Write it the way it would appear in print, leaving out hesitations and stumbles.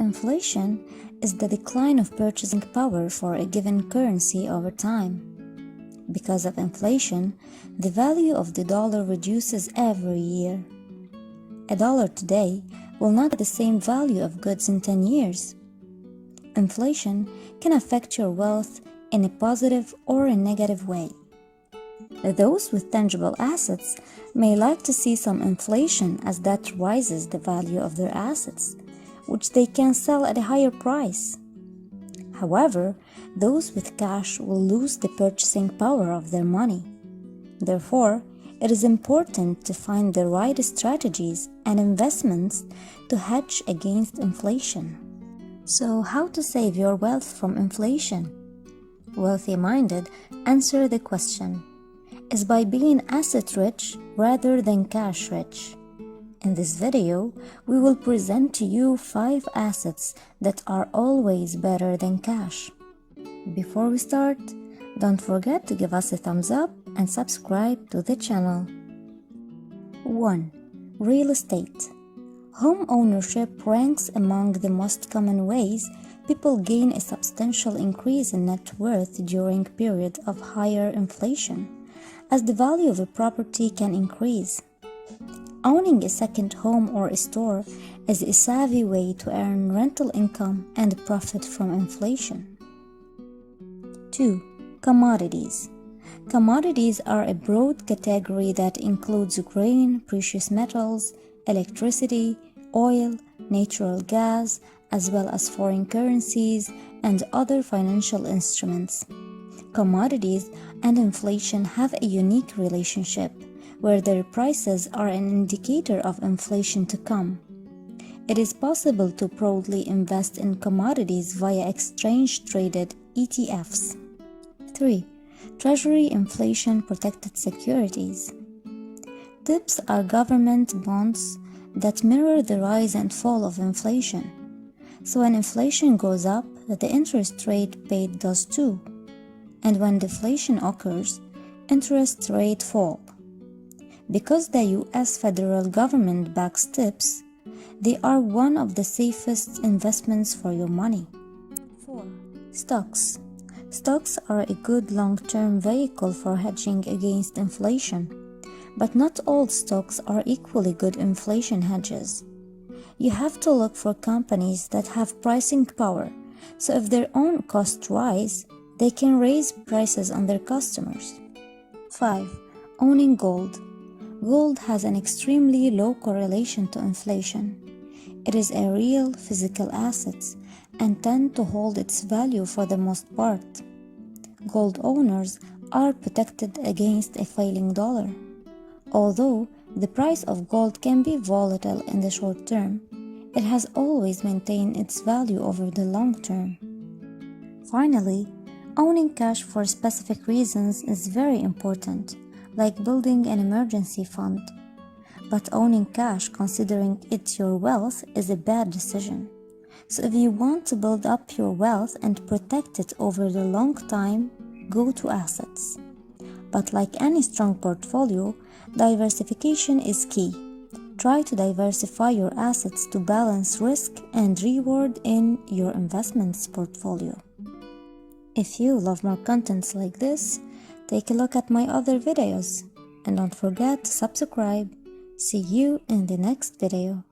Inflation is the decline of purchasing power for a given currency over time. Because of inflation, the value of the dollar reduces every year. A dollar today will not have the same value of goods in 10 years. Inflation can affect your wealth in a positive or a negative way. Those with tangible assets may like to see some inflation, as that rises the value of their assets, which they can sell at a higher price. However, those with cash will lose the purchasing power of their money. Therefore, it is important to find the right strategies and investments to hedge against inflation. So, how to save your wealth from inflation? Wealthy-minded answer the question is by being asset-rich rather than cash-rich. In this video, we will present to you 5 assets that are always better than cash. Before we start, don't forget to give us a thumbs up and subscribe to the channel. 1. Real estate. Home ownership ranks among the most common ways people gain a substantial increase in net worth during periods of higher inflation, as the value of a property can increase. Owning a second home or a store is a savvy way to earn rental income and profit from inflation. 2. Commodities. Commodities are a broad category that includes grain, precious metals, electricity, oil, natural gas, as well as foreign currencies and other financial instruments. Commodities and inflation have a unique relationship, where their prices are an indicator of inflation to come. It is possible to broadly invest in commodities via exchange-traded ETFs. 3. Treasury inflation-protected securities. TIPS are government bonds that mirror the rise and fall of inflation. So when inflation goes up, the interest rate paid does too. And when deflation occurs, interest rates fall. Because the US federal government backs TIPS, they are one of the safest investments for your money. 4. Stocks. Stocks are a good long-term vehicle for hedging against inflation, but not all stocks are equally good inflation hedges. You have to look for companies that have pricing power, so if their own costs rise, they can raise prices on their customers. 5. Owning gold. Gold has an extremely low correlation to inflation. It is a real physical asset and tends to hold its value for the most part. Gold owners are protected against a failing dollar. Although the price of gold can be volatile in the short term, it has always maintained its value over the long term. Finally, owning cash for specific reasons is very important, like building an emergency fund. But owning cash, considering it your wealth, is a bad decision. So if you want to build up your wealth and protect it over the long time, go to assets. But like any strong portfolio, diversification is key. Try to diversify your assets to balance risk and reward in your investments portfolio. If you love more contents like this, take a look at my other videos and don't forget to subscribe. See you in the next video.